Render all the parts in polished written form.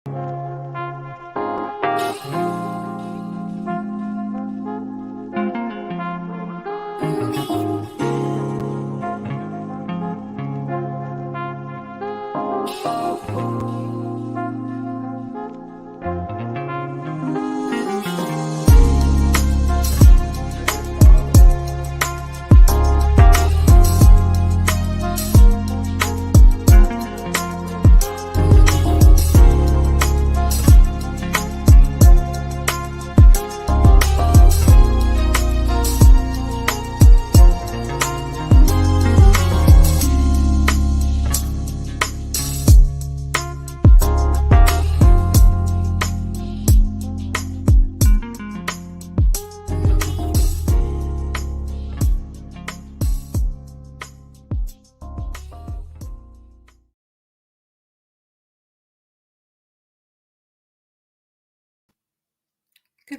Good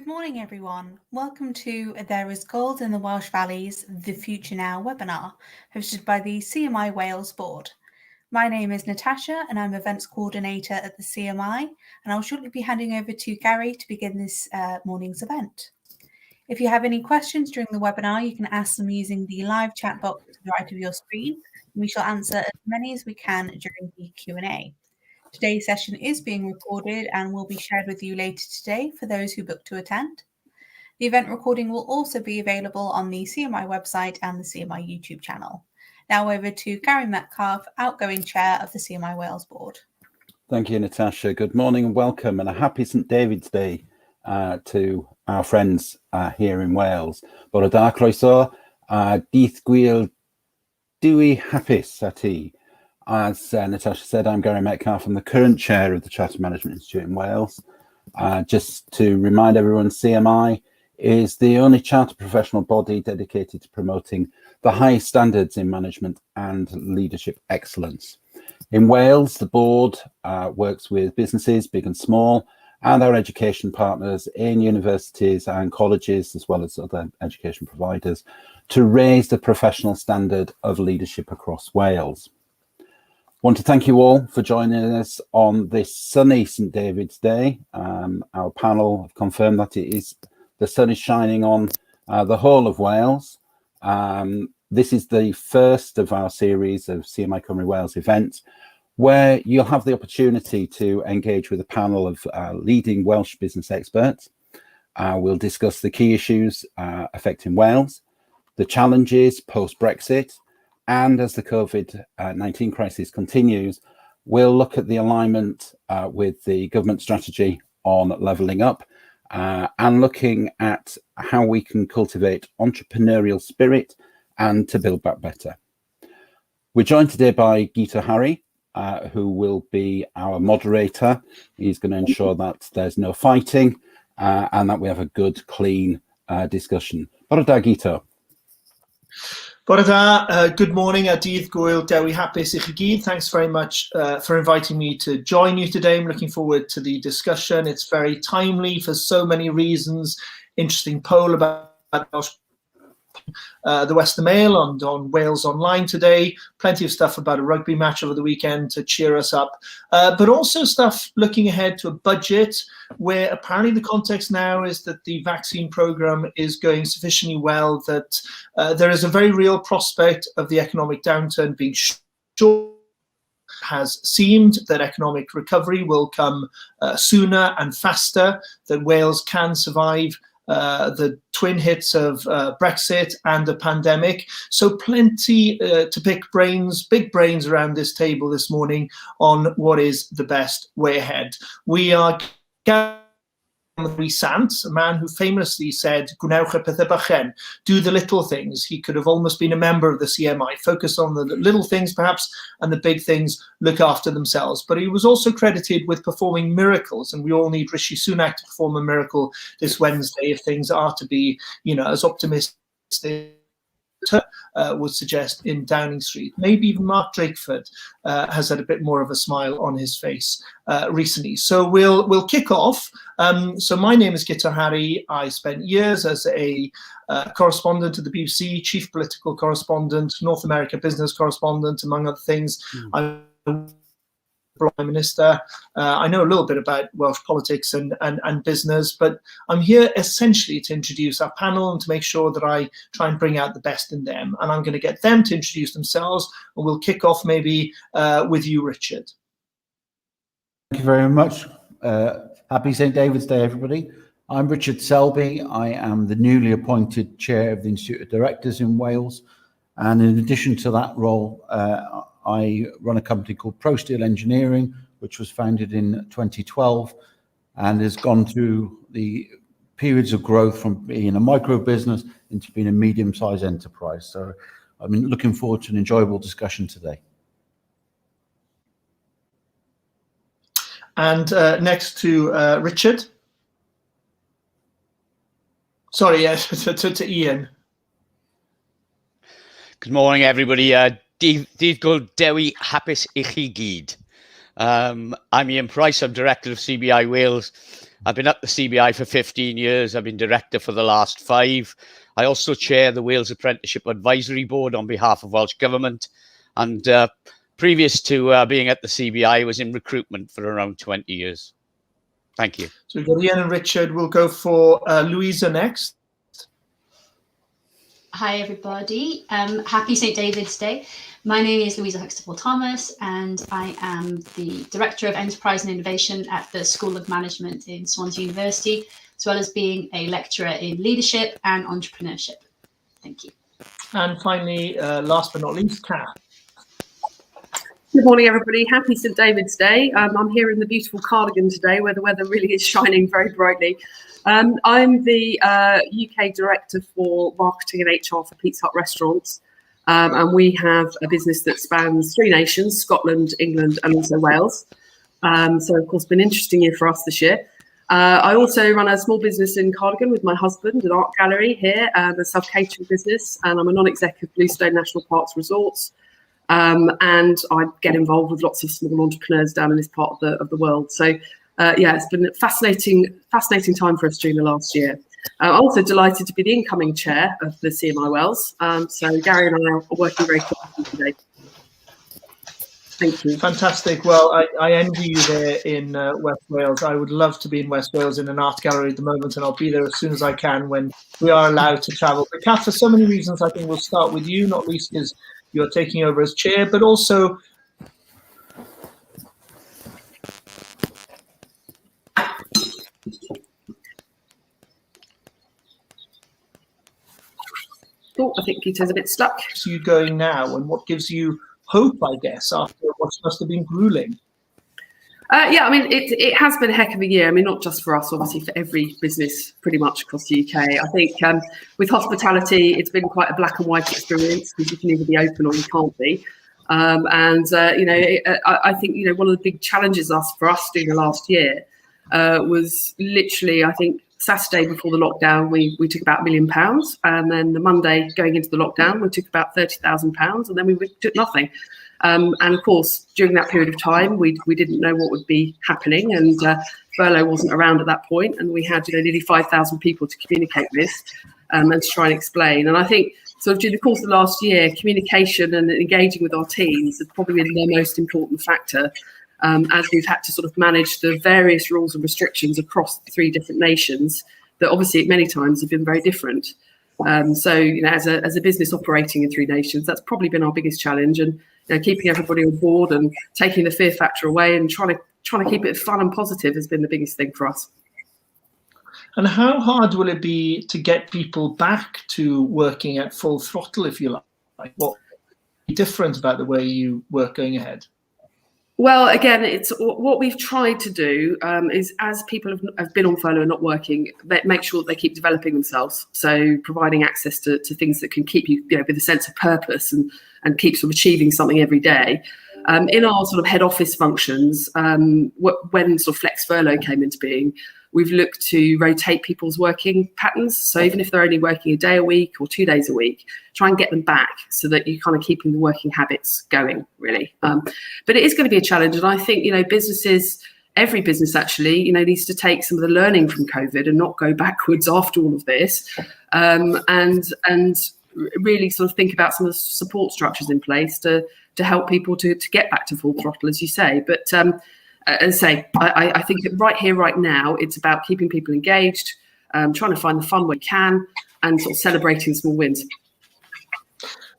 morning, everyone. Welcome to There is Gold in the Welsh Valleys, The Future Now webinar, hosted by the CMI Wales Board. My name is Natasha and I'm Events Coordinator at the CMI, and I'll shortly be handing over to Gary to begin this morning's event. If you have any questions during the webinar, you can ask them using the live chat box to the right of your screen, and we shall answer as many as we can during the Q&A. Today's session is being recorded and will be shared with you later today for those who book to attend. The event recording will also be available on the CMI website and the CMI YouTube channel. Now over to Gary Metcalfe, outgoing chair of the CMI Wales Board. Thank you, Natasha. Good morning and welcome, and a happy St David's Day to our friends here in Wales. Bore da croeso, dydd Gwyl dwi hapus a ti. As Natasha said, I'm Gary Metcalfe. I'm the current chair of the Charter Management Institute in Wales. Just to remind everyone, CMI is the only charter professional body dedicated to promoting the highest standards in management and leadership excellence. In Wales, the board works with businesses, big and small, and our education partners in universities and colleges, as well as other education providers, to raise the professional standard of leadership across Wales. Want to thank you all for joining us on this sunny St David's Day. Our panel have confirmed that the sun is shining on the whole of Wales. This is the first of our series of CMI Cymru Wales events, where you'll have the opportunity to engage with a panel of leading Welsh business experts. We'll discuss the key issues affecting Wales, the challenges post-Brexit, and as the COVID-19 crisis continues, we'll look at the alignment with the government strategy on levelling up and looking at how we can cultivate entrepreneurial spirit and to build back better. We're joined today by Gito Harry, who will be our moderator. He's going to ensure that there's no fighting and that we have a good, clean discussion. Bore da, Gito. Bore da, good morning, a dydd Gwyl dewi hapus I chi gyd. Thanks very much for inviting me to join you today. I'm looking forward to the discussion. It's very timely for so many reasons. Interesting poll about the Western Mail on Wales Online today. Plenty of stuff about a rugby match over the weekend to cheer us up. But also stuff looking ahead to a budget where apparently the context now is that the vaccine program is going sufficiently well that there is a very real prospect of the economic downturn being short. Has seemed that economic recovery will come sooner and faster, that Wales can survive the twin hits of Brexit and the pandemic. So plenty to pick big brains around this table this morning on what is the best way ahead. We are Sant, a man who famously said, "Gwnewch y pethau bychen," do the little things. He could have almost been a member of the CMI, focus on the little things perhaps, and the big things look after themselves. But he was also credited with performing miracles, and we all need Rishi Sunak to perform a miracle this Wednesday if things are to be, as optimistic would suggest in Downing Street. Maybe even Mark Drakeford has had a bit more of a smile on his face recently. So we'll kick off. So my name is Gito Harry. I spent years as a correspondent to the BBC, chief political correspondent, North America business correspondent, among other things. I Prime Minister. I know a little bit about Welsh politics and business, but I'm here essentially to introduce our panel and to make sure that I try and bring out the best in them. And I'm going to get them to introduce themselves, and we'll kick off maybe with you, Richard. Thank you very much. Happy St. David's Day, everybody. I'm Richard Selby. I am the newly appointed chair of the Institute of Directors in Wales. And in addition to that role, I run a company called ProSteel Engineering, which was founded in 2012 and has gone through the periods of growth from being a micro business into being a medium-sized enterprise. So I'm looking forward to an enjoyable discussion today. And next to Richard. Sorry, yes, to Ian. Good morning, everybody. Dydd Gwl Dewi Hapus I chi gyd. I'm Ian Price. I'm director of CBI Wales. I've been at the CBI for 15 years. I've been director for the last 5. I also chair the Wales Apprenticeship Advisory Board on behalf of Welsh Government. And previous to being at the CBI, I was in recruitment for around 20 years. Thank you. So we've got Ian and Richard. We'll go for Louisa next. Hi, everybody. Happy St. David's Day. My name is Louisa Huxtable-Thomas, and I am the Director of Enterprise and Innovation at the School of Management in Swansea University, as well as being a lecturer in leadership and entrepreneurship. Thank you. And finally, last but not least, Kath. Good morning, everybody. Happy St. David's Day. I'm here in the beautiful Cardigan today, where the weather really is shining very brightly. I'm the UK Director for Marketing and HR for Pizza Hut Restaurants. And we have a business that spans 3 nations, Scotland, England, and also Wales. So, of course, been an interesting year for us this year. I also run a small business in Cardigan with my husband, an art gallery here, a self-catering business, and I'm a non-exec of Bluestone National Parks Resorts. And I get involved with lots of small entrepreneurs down in this part of the world. So, yeah, it's been a fascinating time for us during the last year. I'm also delighted to be the incoming chair of the CMI Wales. So Gary and I are working very closely today. Thank you. Fantastic. Well, I envy you there in West Wales. I would love to be in West Wales in an art gallery at the moment, and I'll be there as soon as I can when we are allowed to travel. But Kath, for so many reasons, I think we'll start with you, not least because you're taking over as chair, but also Oh, I think Peter's a bit stuck. you going now, and what gives you hope, I guess, after what's must have been grueling? Yeah, I mean, it has been a heck of a year. I mean, not just for us, obviously, for every business pretty much across the UK. I think with hospitality, it's been quite a black and white experience because you can either be open or you can't be. I think, one of the big challenges for us during the last year was literally, I think, Saturday before the lockdown, we took about £1 million. And then the Monday going into the lockdown, we took about £30,000. And then we took nothing. And of course, during that period of time, we didn't know what would be happening, and furlough wasn't around at that point, and we had nearly 5,000 people to communicate with and to try and explain. And I think sort of during the course of the last year, communication and engaging with our teams has probably been the most important factor, as we've had to sort of manage the various rules and restrictions across the 3 different nations that obviously at many times have been very different. As a business operating in 3 nations, that's probably been our biggest challenge, and keeping everybody on board and taking the fear factor away and trying to keep it fun and positive has been the biggest thing for us. And how hard will it be to get people back to working at full throttle, if you like? What will be different about the way you work going ahead? Well, again, it's what we've tried to do is, as people have been on furlough and not working, make sure that they keep developing themselves. So providing access to things that can keep you, with a sense of purpose and keep sort of achieving something every day. In our sort of head office functions, when sort of flex furlough came into being, we've looked to rotate people's working patterns. So even if they're only working a day a week or 2 days a week, try and get them back so that you're kind of keeping the working habits going, really. But it is going to be a challenge. And I think, every business actually, needs to take some of the learning from COVID and not go backwards after all of this. And really sort of think about some of the support structures in place to help people to get back to full throttle, as you say. But as I say, I think that right here, right now, it's about keeping people engaged, trying to find the fun where you can, and sort of celebrating small wins.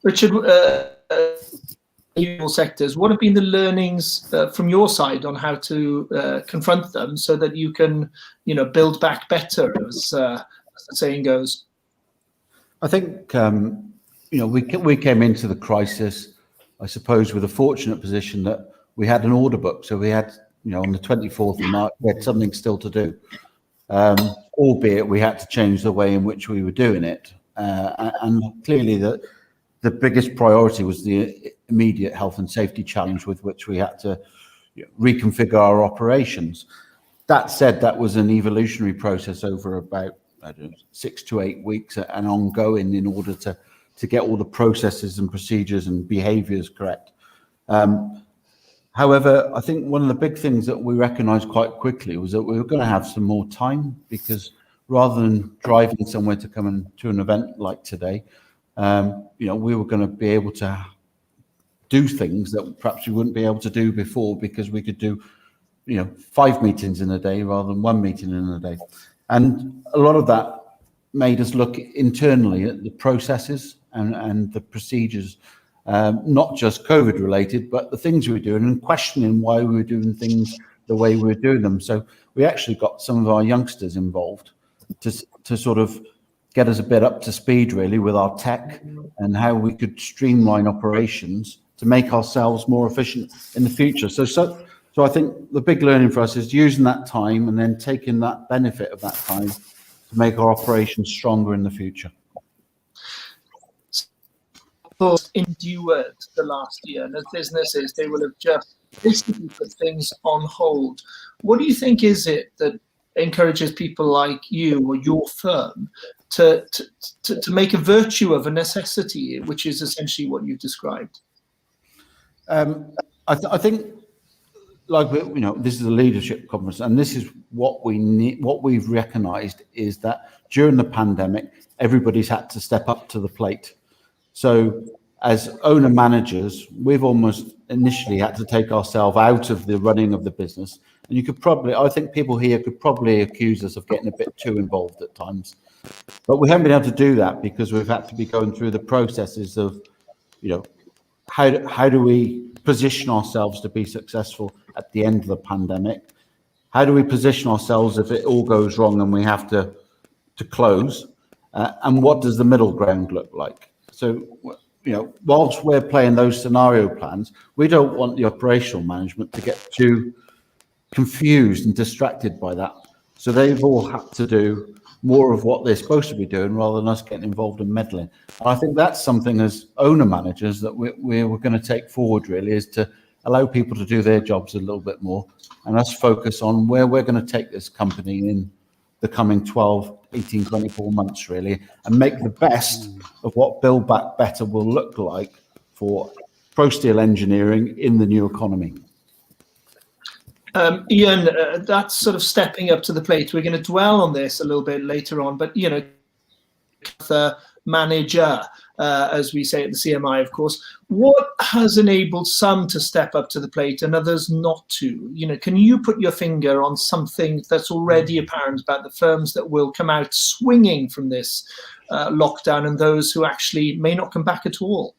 Richard, sectors, what have been the learnings from your side on how to confront them so that you can, build back better, as the saying goes? I think, we came into the crisis, I suppose, with a fortunate position that we had an order book. So we had, on the 24th of March, we had something still to do, albeit we had to change the way in which we were doing it. And clearly the biggest priority was the immediate health and safety challenge with which we had to reconfigure our operations. That said, that was an evolutionary process over about 6 to 8 weeks and ongoing in order to get all the processes and procedures and behaviours correct. However, I think one of the big things that we recognised quite quickly was that we were going to have some more time, because rather than driving somewhere to come to an event like today, we were going to be able to do things that perhaps we wouldn't be able to do before, because we could do 5 meetings in a day rather than 1 meeting in a day. And a lot of that made us look internally at the processes and the procedures, not just COVID related, but the things we were doing, and questioning why we were doing things the way we were doing them. So we actually got some of our youngsters involved to sort of get us a bit up to speed really with our tech and how we could streamline operations to make ourselves more efficient in the future. So I think the big learning for us is using that time and then taking that benefit of that time to make our operations stronger in the future. Endured the last year, and as businesses, they will have just basically put things on hold. What do you think is it that encourages people like you or your firm to make a virtue of a necessity, which is essentially what you've described? I think, like, this is a leadership conference, and this is what we need. What we've recognised is that during the pandemic, everybody's had to step up to the plate. So as owner managers, we've almost initially had to take ourselves out of the running of the business. And you could probably, I think people here could probably accuse us of getting a bit too involved at times. But we haven't been able to do that because we've had to be going through the processes of, how do we position ourselves to be successful at the end of the pandemic? How do we position ourselves if it all goes wrong and we have to close? And what does the middle ground look like? So, whilst we're playing those scenario plans, we don't want the operational management to get too confused and distracted by that. So they've all had to do more of what they're supposed to be doing rather than us getting involved in meddling. And I think that's something as owner managers that we're going to take forward, really, is to allow people to do their jobs a little bit more and us focus on where we're going to take this company in the coming 12, 18, 24 months, really, and make the best of what Build Back Better will look like for pro-steel engineering in the new economy. Ian, that's sort of stepping up to the plate. We're going to dwell on this a little bit later on, but, the manager, as we say at the CMI, of course, what has enabled some to step up to the plate and others not to? Can you put your finger on something that's already apparent about the firms that will come out swinging from this lockdown and those who actually may not come back at all?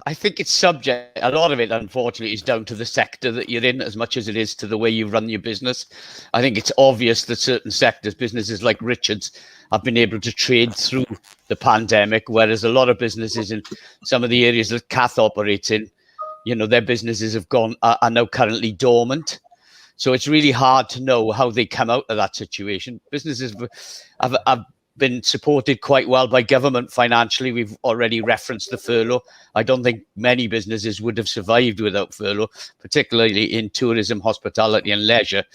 I think it's subject. A lot of it, unfortunately, is down to the sector that you're in as much as it is to the way you run your business. I think it's obvious that certain sectors, businesses like Richard's, have been able to trade through the pandemic, whereas a lot of businesses in some of the areas that Kath operates in, their businesses are now currently dormant. So it's really hard to know how they come out of that situation. Businesses have been supported quite well by government financially. We've already referenced the furlough. I don't think many businesses would have survived without furlough, particularly in tourism, hospitality and leisure.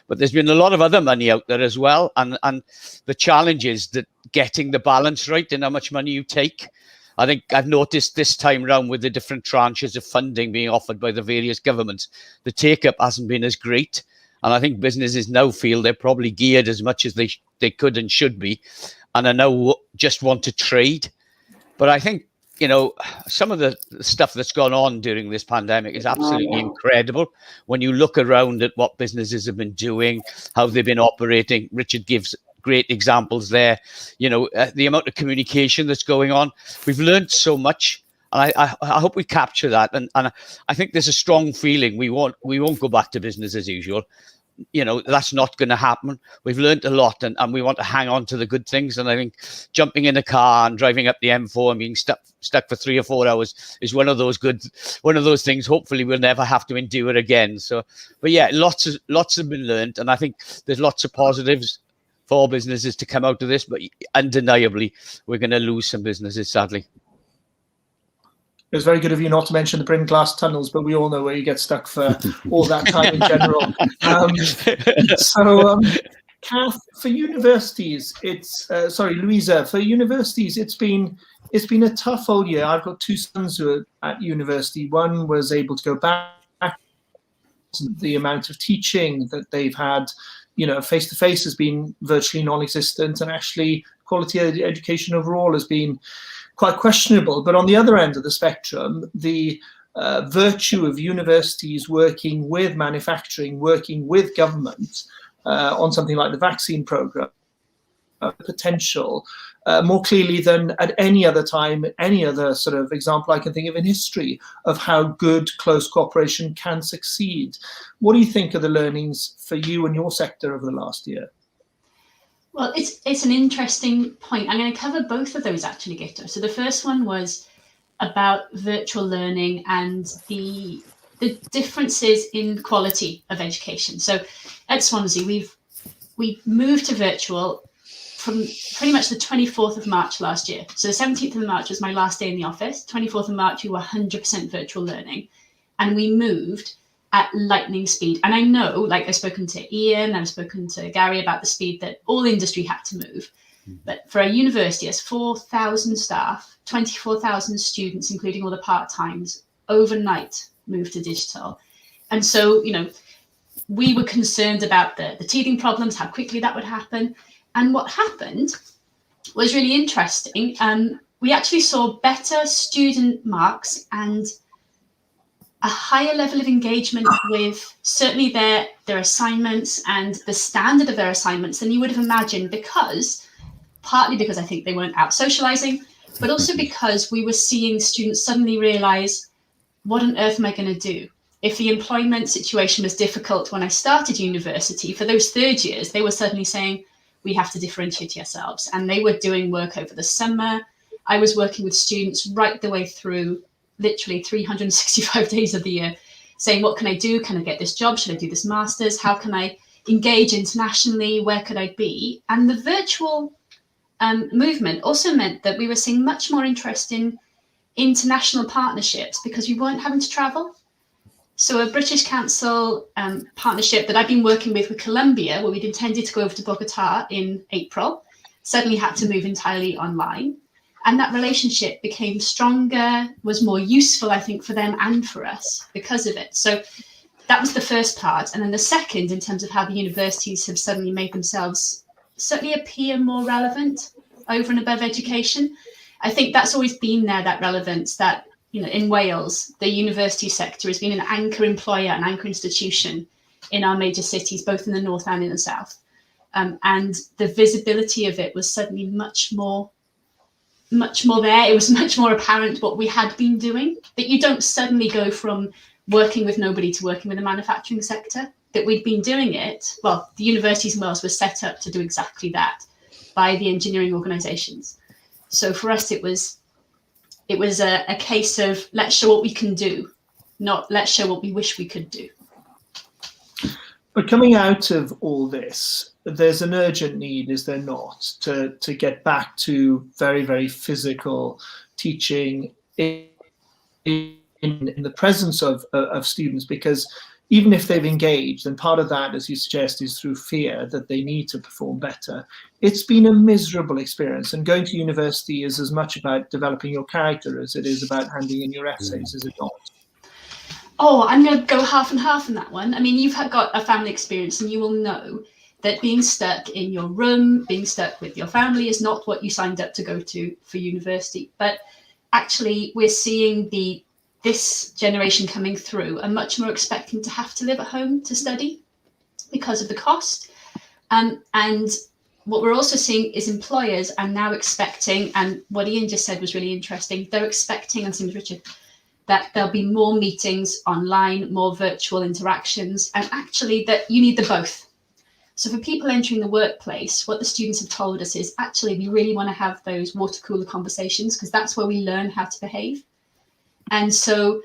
But there's been a lot of other money out there as well. And the challenge is that getting the balance right in how much money you take. I think I've noticed this time round with the different tranches of funding being offered by the various governments, the take-up hasn't been as great. And I think businesses now feel they're probably geared as much as they could and should be. and I now just want to trade. But I think, you know, some of the stuff that's gone on during this pandemic is absolutely incredible. When you look around at what businesses have been doing, how they've been operating, Richard gives great examples there. You know, the amount of communication that's going on. We've learned so much. And I hope we capture that. And I think there's a strong feeling we won't go back to business as usual. You know, that's not going to happen. We've learned a lot, and we want to hang on to the good things. And I think jumping in a car and driving up the M4 and being stuck for 3 or 4 hours is one of those things. Hopefully, we'll never have to endure again. So, but yeah, lots have been learned, and I think there's lots of positives for businesses to come out of this. But undeniably, we're going to lose some businesses, sadly. It was very good of you not to mention the Bryn Glass tunnels, but we all know where you get stuck for all that time in general. Kath, for universities, Louisa, for universities, it's been a tough old year. I've got 2 sons who are at university. One was able to go back. The amount of teaching that they've had, you know, face-to-face has been virtually non-existent, and actually quality of education overall has been quite questionable. But on the other end of the spectrum, the virtue of universities working with manufacturing, working with government on something like the vaccine program, potential more clearly than at any other time, any other sort of example I can think of in history of how good close cooperation can succeed. What do you think are the learnings for you and your sector over the last year? Well, it's an interesting point. I'm going to cover both of those actually, Gito. So the first one was about virtual learning and the differences in quality of education. So at Swansea, we've moved to virtual from pretty much the 24th of March last year. So the 17th of March was my last day in the office. 24th of March, we were 100% virtual learning, and we moved at lightning speed. And I know, like I've spoken to Ian, I've spoken to Gary about the speed that all industry had to move. But for a university, it's 4,000 staff, 24,000 students, including all the part-times, overnight moved to digital. And so, you know, we were concerned about the teething problems, how quickly that would happen. And what happened was really interesting. We actually saw better student marks and a higher level of engagement with certainly their assignments and the standard of their assignments than you would have imagined, partly because I think they weren't out socializing, but also because we were seeing students suddenly realize, what on earth am I going to do? If the employment situation was difficult when I started university, for those third years, they were suddenly saying, we have to differentiate ourselves. And they were doing work over the summer. I was working with students right the way through, literally 365 days of the year, saying, what can I do? Can I get this job? Should I do this master's? How can I engage internationally? Where could I be? And the virtual movement also meant that we were seeing much more interest in international partnerships because we weren't having to travel. So a British Council partnership that I've been working with Colombia, where we'd intended to go over to Bogota in April, suddenly had to move entirely online. And that relationship became stronger, was more useful, I think, for them and for us because of it. So that was the first part. And then the second, in terms of how the universities have suddenly made themselves certainly appear more relevant over and above education. I think that's always been there, that relevance, that, you know, in Wales, the university sector has been an anchor employer, an anchor institution in our major cities, both in the north and in the south. And the visibility of it was suddenly much more there. It was much more apparent what we had been doing, that you don't suddenly go from working with nobody to working with the manufacturing sector, that we'd been doing it. Well, the universities in Wales were set up to do exactly that by the engineering organisations. So for us, it was a case of let's show what we can do, not let's show what we wish we could do. But coming out of all this, there's an urgent need, is there not, to get back to very, very physical teaching in the presence of students, because even if they've engaged, and part of that, as you suggest, is through fear that they need to perform better, it's been a miserable experience. And going to university is as much about developing your character as it is about handing in your essays, is it not? Oh, I'm going to go half and half on that one. I mean, you've got a family experience and you will know that being stuck in your room, being stuck with your family is not what you signed up to go to for university. But actually, we're seeing this generation coming through are much more expecting to have to live at home to study because of the cost. And what we're also seeing is employers are now expecting, and what Ian just said was really interesting, they're expecting, and same as Richard, that there'll be more meetings online, more virtual interactions, and actually that you need the both. So for people entering the workplace, what the students have told us is actually we really want to have those water cooler conversations because that's where we learn how to behave. And so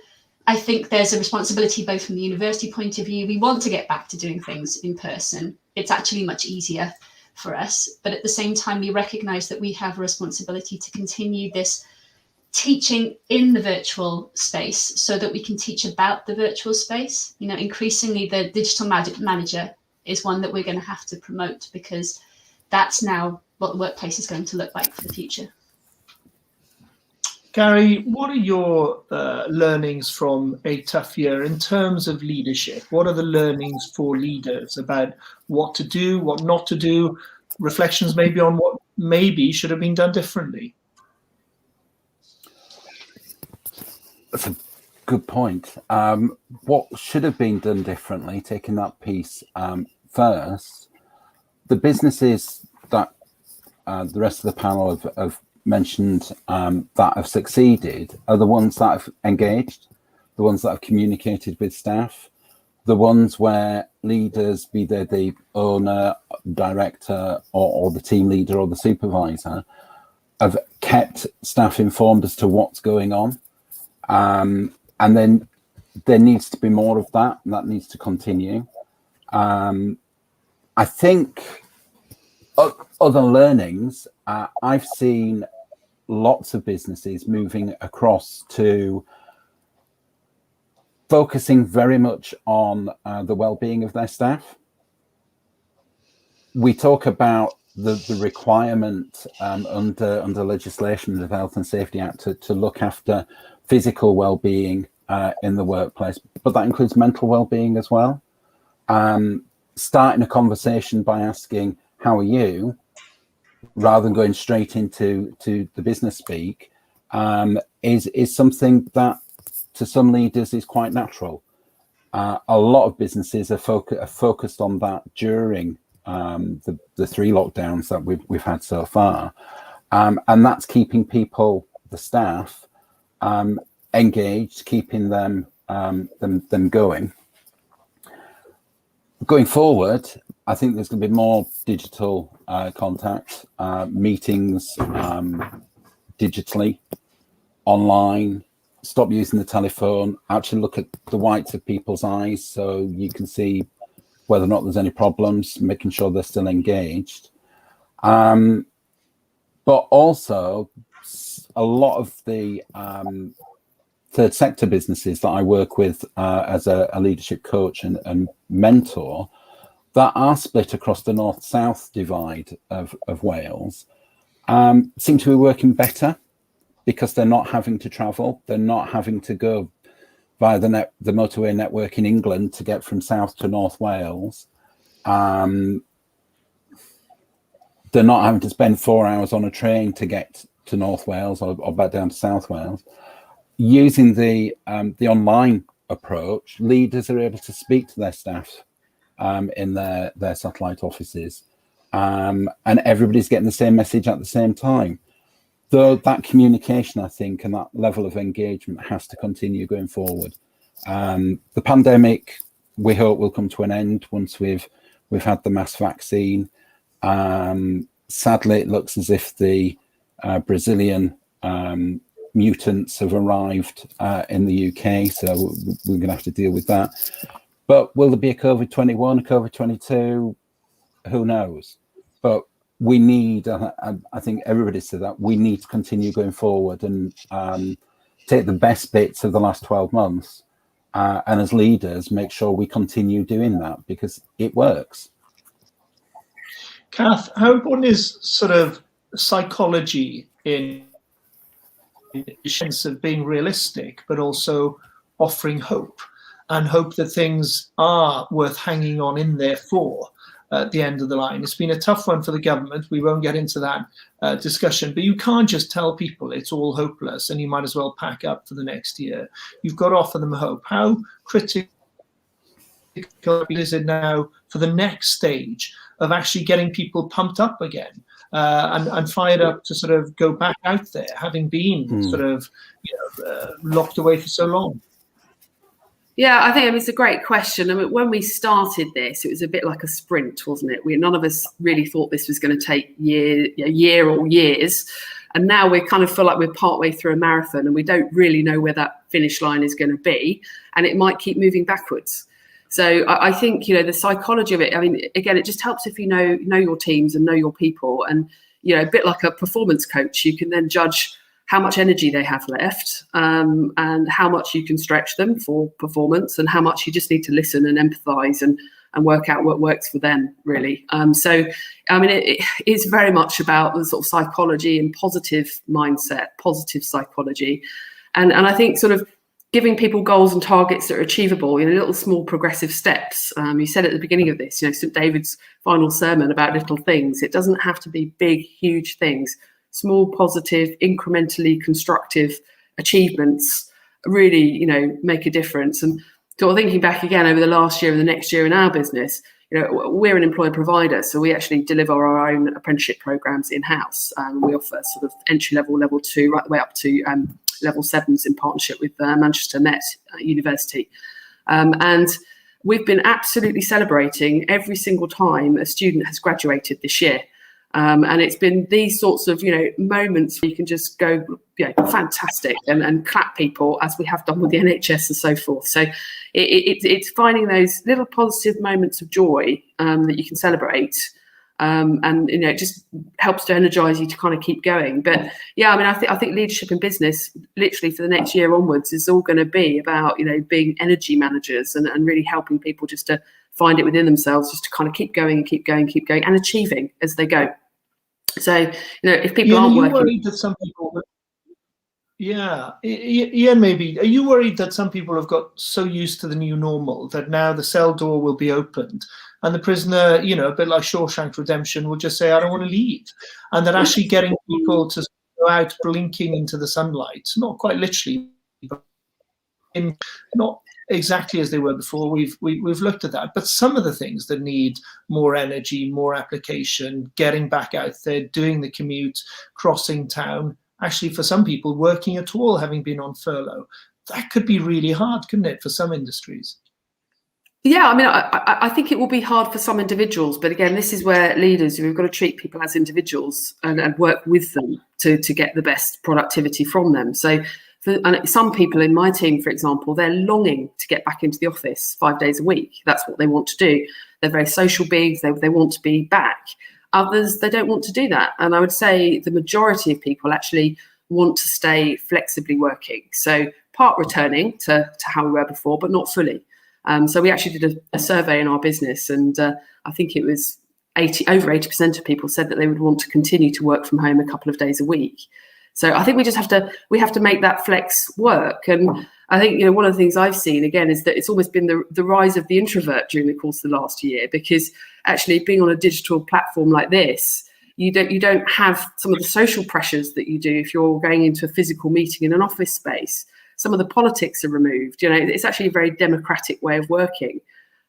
I think there's a responsibility both from the university point of view. We want to get back to doing things in person. It's actually much easier for us. But at the same time, we recognise that we have a responsibility to continue this teaching in the virtual space so that we can teach about the virtual space. You know, increasingly the digital manager is one that we're going to have to promote because that's now what the workplace is going to look like for the future. Gary, what are your learnings from a tough year in terms of leadership? What are the learnings for leaders about what to do, what not to do, reflections maybe on what maybe should have been done differently? That's a good point. What should have been done differently, taking that piece first, the businesses that the rest of the panel have mentioned that have succeeded are the ones that have engaged, the ones that have communicated with staff, the ones where leaders, be they the owner, director, or the team leader or the supervisor, have kept staff informed as to what's going on. And then there needs to be more of that, and that needs to continue. I think other learnings, I've seen lots of businesses moving across to focusing very much on the well-being of their staff. We talk about the requirement under legislation of the Health and Safety Act to look after physical well-being in the workplace, but that includes mental well-being as well. Starting a conversation by asking, how are you, rather than going straight into the business speak, is something that to some leaders is quite natural. A lot of businesses are focused on that during the 3 lockdowns that we've had so far, and that's keeping people, the staff, engaged, keeping them going. Going forward, I think there's going to be more digital contact, meetings digitally, online. Stop using the telephone. Actually look at the whites of people's eyes so you can see whether or not there's any problems, making sure they're still engaged. But also, a lot of the third sector businesses that I work with as a leadership coach and mentor, that are split across the north-south divide of Wales, seem to be working better because they're not having to travel. They're not having to go via the motorway network in England to get from South to North Wales. They're not having to spend 4 hours on a train to get to North Wales or back down to South Wales. Using the online approach, leaders are able to speak to their staff in their satellite offices, and everybody's getting the same message at the same time. Though that communication, I think, and that level of engagement has to continue going forward. The pandemic, we hope, will come to an end once we've had the mass vaccine. Sadly, it looks as if the Brazilian mutants have arrived in the UK, so we're going to have to deal with that. But will there be a COVID-21, a COVID-22? Who knows? But we need, I think everybody said that, we need to continue going forward and take the best bits of the last 12 months and as leaders, make sure we continue doing that because it works. Kath, how important is sort of psychology in the sense of being realistic, but also offering hope and hope that things are worth hanging on in there for? at the end of the line. It's been a tough one for the government. We won't get into that discussion, but you can't just tell people it's all hopeless and you might as well pack up for the next year. You've got to offer them hope. How critical is it now for the next stage of actually getting people pumped up again and fired up to sort of go back out there, having been sort of locked away for so long? Yeah, I think it's a great question. I mean, when we started this, it was a bit like a sprint, wasn't it? None of us really thought this was going to take a year or years. And now we kind of feel like we're partway through a marathon and we don't really know where that finish line is going to be. And it might keep moving backwards. So I think, the psychology of it, I mean, again, it just helps if you know your teams and know your people. And, a bit like a performance coach, you can then judge how much energy they have left and how much you can stretch them for performance and how much you just need to listen and empathise and work out what works for them, really. So, I mean, it is very much about the sort of psychology and positive mindset, positive psychology. And I think sort of giving people goals and targets that are achievable in little small progressive steps. You said at the beginning of this, St. David's final sermon about little things. It doesn't have to be big, huge things. Small, positive, incrementally constructive achievements really, make a difference. And sort of thinking back again over the last year and the next year in our business, we're an employer provider, so we actually deliver our own apprenticeship programs in-house. We offer sort of entry-level, level 2, right the way up to level 7s in partnership with Manchester Met University. And we've been absolutely celebrating every single time a student has graduated this year. And it's been these sorts of, moments where you can just go, fantastic, and clap people, as we have done with the NHS and so forth. So it's finding those little positive moments of joy that you can celebrate. And it just helps to energize you to kind of keep going. But yeah, I mean, I think leadership in business, literally for the next year onwards, is all going to be about being energy managers and really helping people just to find it within themselves, just to kind of keep going and achieving as they go. So if people aren't working, worried that some people, Ian, maybe, are you worried that some people have got so used to the new normal that now the cell door will be opened and the prisoner, a bit like Shawshank Redemption, will just say, I don't want to leave, and that actually getting people to go out blinking into the sunlight, not quite literally, but not exactly as they were before. We've looked at that, but some of the things that need more energy, more application, getting back out there, doing the commute, crossing town, actually for some people working at all, having been on furlough, that could be really hard, couldn't it, for some industries? Yeah, I mean, I think it will be hard for some individuals, but again, this is where leaders, we've got to treat people as individuals and work with them to get the best productivity from them. So and some people in my team, for example, they're longing to get back into the office 5 days a week. That's what they want to do. They're very social beings. They want to be back. Others, they don't want to do that. And I would say the majority of people actually want to stay flexibly working. So part returning to how we were before, but not fully. So we actually did a survey in our business, and I think it was over 80% of people said that they would want to continue to work from home a couple of days a week. So I think we have to make that flex work. And I think, one of the things I've seen again is that it's almost been the rise of the introvert during the course of the last year, because actually being on a digital platform like this, you don't have some of the social pressures that you do if you're going into a physical meeting in an office space. Some of the politics are removed. It's actually a very democratic way of working.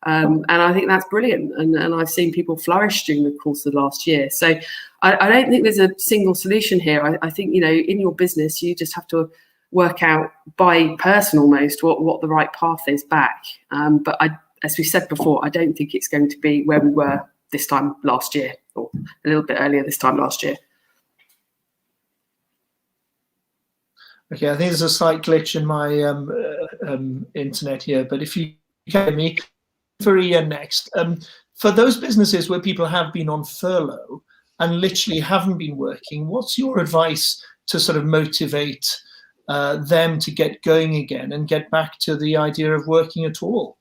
And I think that's brilliant. And I've seen people flourish during the course of the last year. So I don't think there's a single solution here. I think, in your business, you just have to work out by person almost what the right path is back. But as we said before, I don't think it's going to be where we were this time last year, or a little bit earlier this time last year. Okay, I think there's a slight glitch in my internet here, but if you can hear me, for Ian next. For those businesses where people have been on furlough and literally haven't been working, what's your advice to sort of motivate them to get going again and get back to the idea of working at all?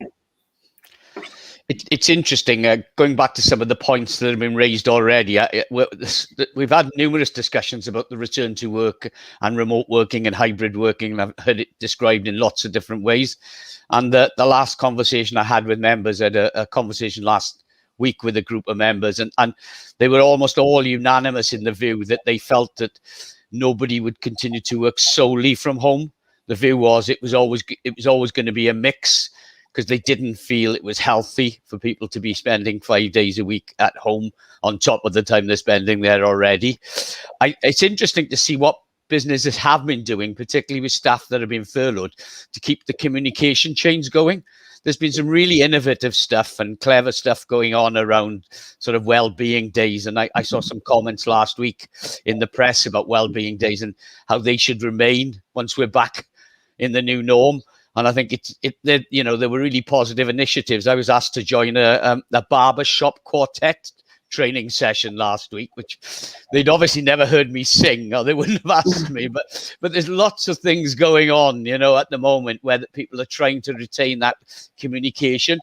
It's interesting, going back to some of the points that have been raised already. We've had numerous discussions about the return to work and remote working and hybrid working, and I've heard it described in lots of different ways. And the last conversation I had with members, I had a conversation last week with a group of members, and they were almost all unanimous in the view that they felt that nobody would continue to work solely from home. The view was it was always going to be a mix, because they didn't feel it was healthy for people to be spending 5 days a week at home on top of the time they're spending there already. It's interesting to see what businesses have been doing, particularly with staff that have been furloughed, to keep the communication chains going. There's been some really innovative stuff and clever stuff going on around sort of well-being days. And I saw some comments last week in the press about well-being days and how they should remain once we're back in the new norm. And I think there were really positive initiatives. I was asked to join a barbershop quartet training session last week, which they'd obviously never heard me sing, or they wouldn't have asked me. But there's lots of things going on, at the moment where people are trying to retain that communication.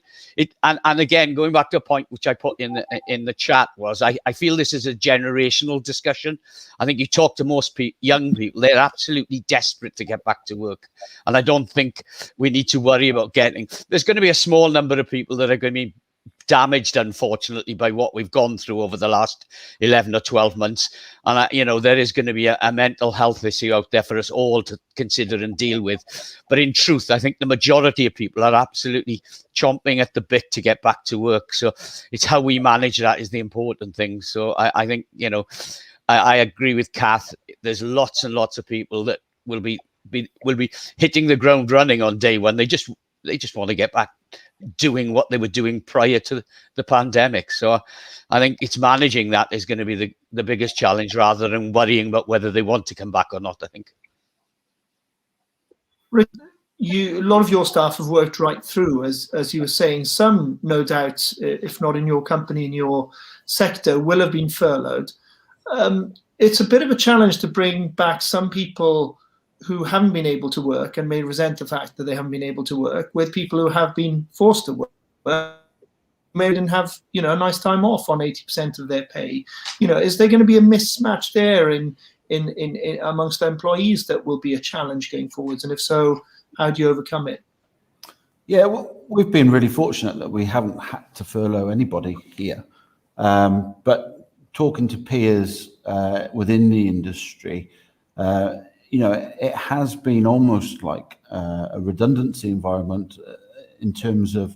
And again, going back to a point which I put in the chat, was I feel this is a generational discussion. I think you talk to most young people, they're absolutely desperate to get back to work. And I don't think we need to worry about there's going to be a small number of people that are going to be damaged, unfortunately, by what we've gone through over the last 11 or 12 months. And, there is going to be a mental health issue out there for us all to consider and deal with. But in truth, I think the majority of people are absolutely chomping at the bit to get back to work. So it's how we manage that is the important thing. So I think, I agree with Kath. There's lots and lots of people that will be hitting the ground running on day one. They just want to get back doing what they were doing prior to the pandemic. So I think it's managing that is going to be the biggest challenge, rather than worrying about whether they want to come back or not, I think. Rick, a lot of your staff have worked right through, as you were saying. Some, no doubt, if not in your company, in your sector, will have been furloughed. It's a bit of a challenge to bring back some people who haven't been able to work and may resent the fact that they haven't been able to work, with people who have been forced to work, may didn't have, a nice time off on 80% of their pay. Is there going to be a mismatch there in amongst the employees that will be a challenge going forwards? And if so, how do you overcome it? Yeah, well, we've been really fortunate that we haven't had to furlough anybody here. But talking to peers within the industry, it has been almost like a redundancy environment in terms of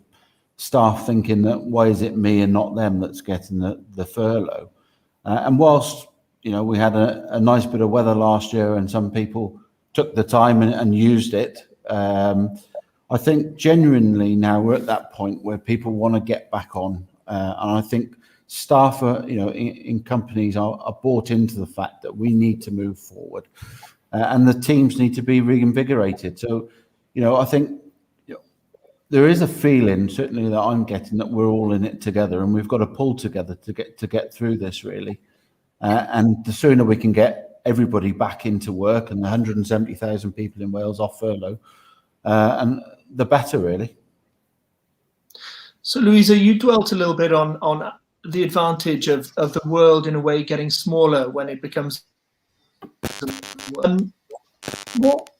staff thinking that why is it me and not them that's getting the furlough? And whilst, we had a nice bit of weather last year and some people took the time and used it, I think genuinely now we're at that point where people want to get back on. And I think staff are, in companies are bought into the fact that we need to move forward. And the teams need to be reinvigorated. So, I think there is a feeling, certainly that I'm getting, that we're all in it together, and we've got to pull together to get through this, really. And the sooner we can get everybody back into work, and the 170,000 people in Wales off furlough, and the better, really. So, Louisa, you dwelt a little bit on the advantage of the world in a way getting smaller when it becomes.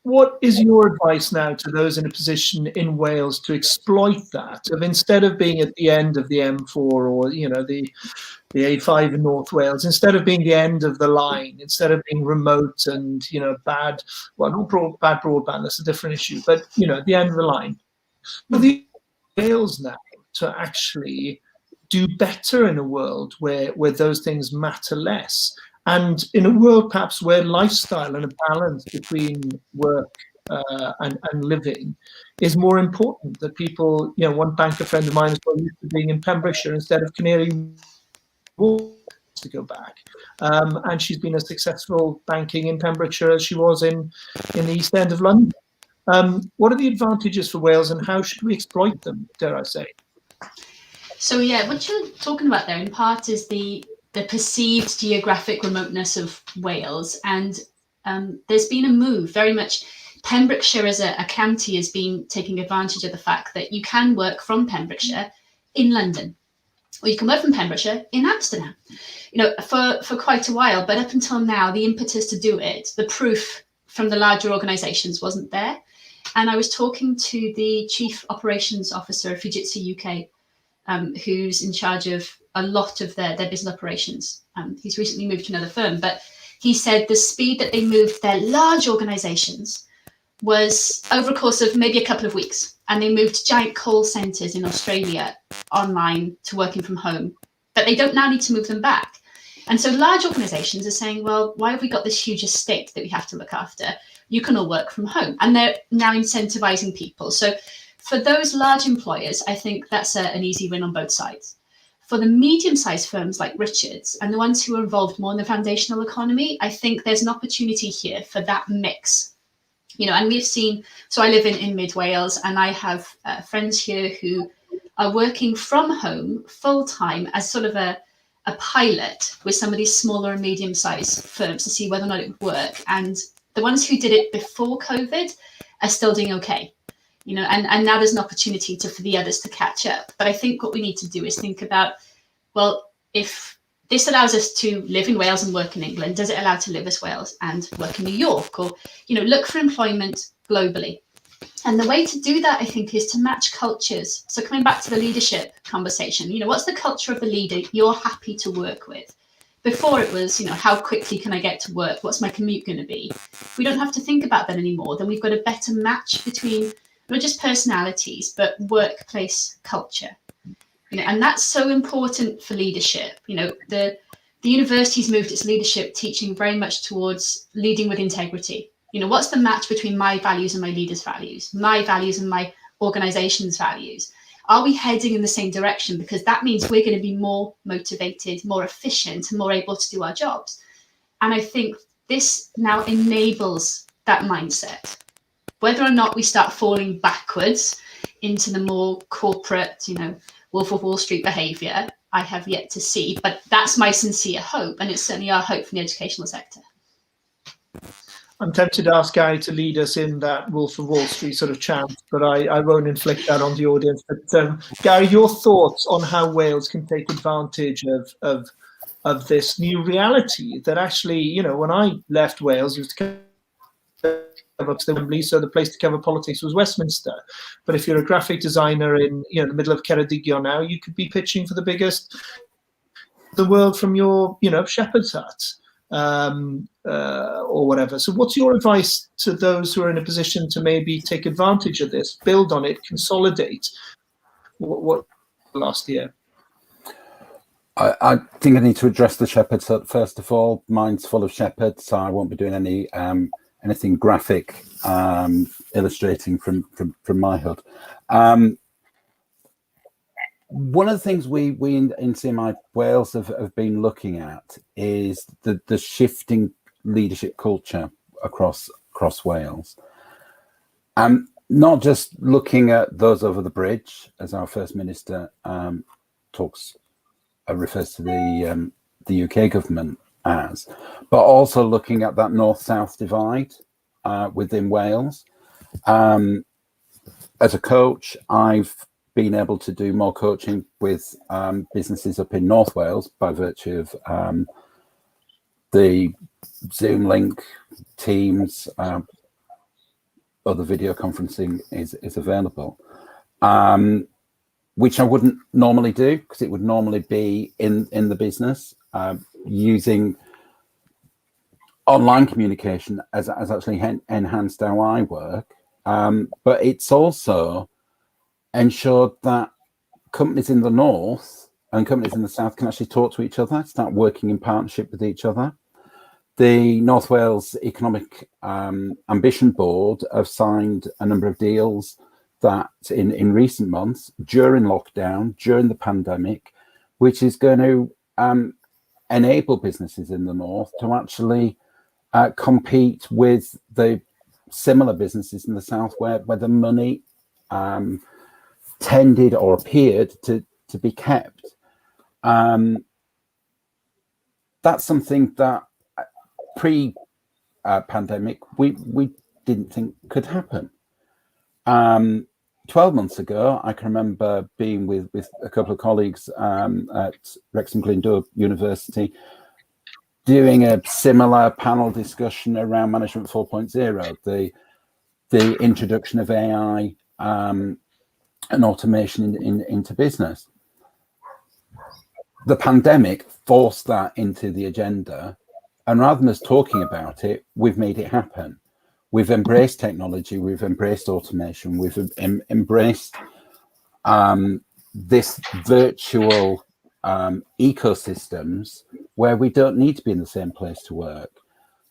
What is your advice now to those in a position in Wales to exploit that? Of instead of being at the end of the M4 or the A5 in North Wales, instead of being the end of the line, instead of being remote and bad broadband, that's a different issue, but the end of the line, for the Wales now to actually do better in a world where those things matter less. And in a world perhaps where lifestyle and a balance between work and living is more important, that people, one banker friend of mine is well used to being in Pembrokeshire instead of Canary Wharf to go back. And she's been as successful banking in Pembrokeshire as she was in the East End of London. What are the advantages for Wales and how should we exploit them, dare I say? So yeah, what you're talking about there in part is the perceived geographic remoteness of Wales, and there's been a move very much. Pembrokeshire as a county has been taking advantage of the fact that you can work from Pembrokeshire in London, or you can work from Pembrokeshire in Amsterdam. For quite a while, but up until now, the impetus to do it, the proof from the larger organisations wasn't there. And I was talking to the Chief Operations Officer of Fujitsu UK who's in charge of a lot of their business operations. He's recently moved to another firm, but he said the speed that they moved their large organizations was over a course of maybe a couple of weeks. And they moved giant call centers in Australia online to working from home, but they don't now need to move them back. And so large organizations are saying, well, why have we got this huge estate that we have to look after? You can all work from home. And they're now incentivizing people. So for those large employers, I think that's an easy win on both sides. For the medium-sized firms like Richard's and the ones who are involved more in the foundational economy, I think there's an opportunity here for that mix. And we've seen, so I live in mid Wales, and I have friends here who are working from home full-time as sort of a pilot with some of these smaller and medium-sized firms to see whether or not it would work. And the ones who did it before COVID are still doing okay. And now there's an opportunity for the others to catch up. But I think what we need to do is think about, well, if this allows us to live in Wales and work in England, does it allow to live as Wales and work in New York? Or, look for employment globally. And the way to do that, I think, is to match cultures. So coming back to the leadership conversation, what's the culture of the leader you're happy to work with? Before it was, how quickly can I get to work? What's my commute going to be? If we don't have to think about that anymore, then we've got a better match between not just personalities, but workplace culture. And that's so important for leadership. The university's moved its leadership teaching very much towards leading with integrity. What's the match between my values and my leaders' values, my values and my organization's values? Are we heading in the same direction? Because that means we're going to be more motivated, more efficient, and more able to do our jobs. And I think this now enables that mindset. Whether or not we start falling backwards into the more corporate, Wolf of Wall Street behavior, I have yet to see. But that's my sincere hope. And it's certainly our hope from the educational sector. I'm tempted to ask Gary to lead us in that Wolf of Wall Street sort of chant, but I won't inflict that on the audience. But Gary, your thoughts on how Wales can take advantage of this new reality that actually, when I left Wales, it was to cover Wembley, so the place to cover politics was Westminster. But if you're a graphic designer in the middle of Ceredigion now, you could be pitching for the biggest the world from your shepherd's hut. Or whatever. So what's your advice to those who are in a position to maybe take advantage of this, build on it, consolidate what last year? I think I need to address the shepherd's hut first of all. Mine's full of shepherds, so I won't be doing anything graphic illustrating from my hut. One of the things we in CMI Wales have been looking at is the shifting leadership culture across Wales. Not just looking at those over the bridge, as our First Minister refers to the UK government as, but also looking at that north-south divide within Wales. As a coach, I've been able to do more coaching with businesses up in North Wales by virtue of the Zoom link, Teams, other video conferencing is available, which I wouldn't normally do because it would normally be in the business using online communication as actually enhanced how I work, but it's also ensured that companies in the north and companies in the south can actually talk to each other, start working in partnership with each other. The North Wales Economic Ambition Board have signed a number of deals that in recent months, during lockdown, during the pandemic, which is going to enable businesses in the north to actually compete with the similar businesses in the south where the money tended or appeared to be kept. That's something that pre-pandemic we didn't think could happen. 12 months ago, I can remember being with a couple of colleagues at Wrexham Glyndŵr University doing a similar panel discussion around Management 4.0, the introduction of AI and automation into business. the pandemic forced that into the agenda, and rather than us talking about it, we've made it happen. We've embraced technology, we've embraced automation, we've embraced this virtual ecosystems where we don't need to be in the same place to work.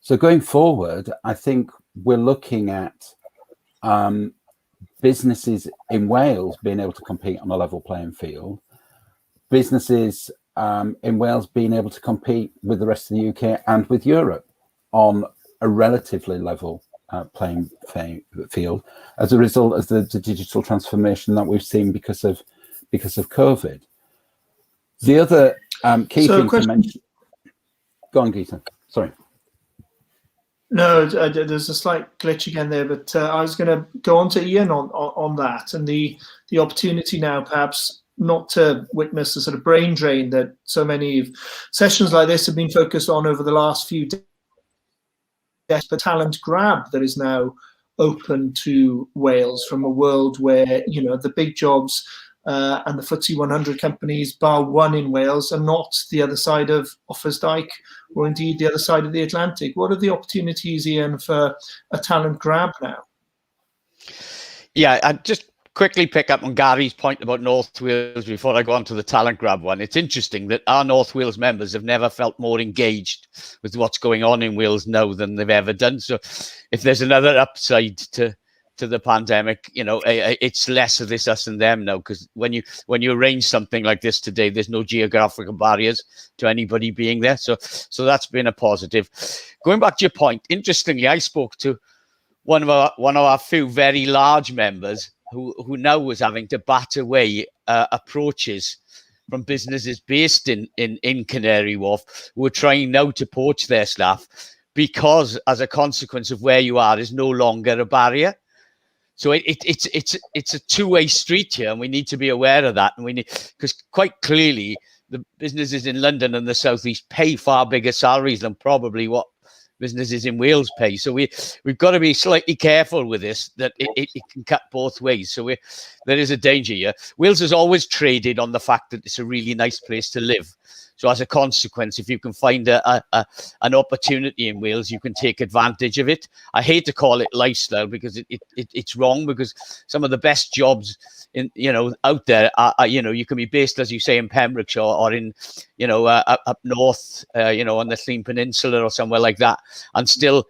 So going forward, I think we're looking at businesses in Wales being able to compete on a level playing field, businesses in Wales being able to compete with the rest of the UK and with Europe on a relatively level playing field as a result of the digital transformation that we've seen because of COVID. The other key thing to mention. Go on, Geeta. Sorry. No, there's a slight glitch again there, but I was going to go on to Ian on that and the opportunity now, perhaps not to witness the sort of brain drain that so many sessions like this have been focused on over the last few days, but talent grab that is now open to Wales from a world where, you know, the big jobs and the FTSE 100 companies, bar one in Wales, are not the other side of Offa's or indeed the other side of the Atlantic. What are the opportunities, Ian, for a talent grab now? Yeah, I just quickly pick up on Gary's point about North Wales before I go on to the talent grab one. It's interesting that our North Wales members have never felt more engaged with what's going on in Wales now than they've ever done. So if there's another upside to the pandemic, you know, it's less of this us and them now, because when you arrange something like this today, there's no geographical barriers to anybody being there. So that's been a positive. Going back to your point, interestingly, I spoke to one of our few very large members who now was having to bat away approaches from businesses based in Canary Wharf who are trying now to poach their staff because, as a consequence of where you are, is no longer a barrier. So it's a two-way street here, and we need to be aware of that. And we need, because quite clearly the businesses in London and the Southeast pay far bigger salaries than probably what businesses in Wales pay. So we've got to be slightly careful with this, that it can cut both ways. So there is a danger here. Wales has always traded on the fact that it's a really nice place to live. So as a consequence, if you can find an opportunity in Wales, you can take advantage of it. I hate to call it lifestyle because it's wrong, because some of the best jobs out there are, you can be based, as you say, in Pembrokeshire or in, up north, on the Llŷn Peninsula or somewhere like that, and still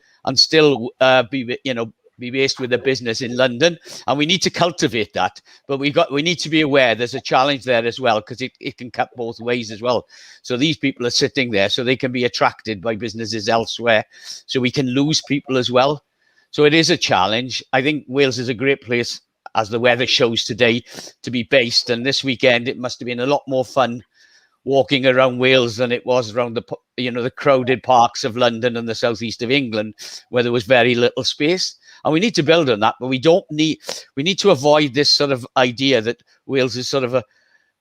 be based with a business in London. And we need to cultivate that, but we need to be aware there's a challenge there as well, because it can cut both ways as well. So these people are sitting there so they can be attracted by businesses elsewhere, so we can lose people as well. So it is a challenge. I think Wales is a great place, as the weather shows today, to be based. And this weekend it must have been a lot more fun walking around Wales than it was around the crowded parks of London and the southeast of England, where there was very little space. And we need to build on that, but we need to avoid this sort of idea that Wales is sort of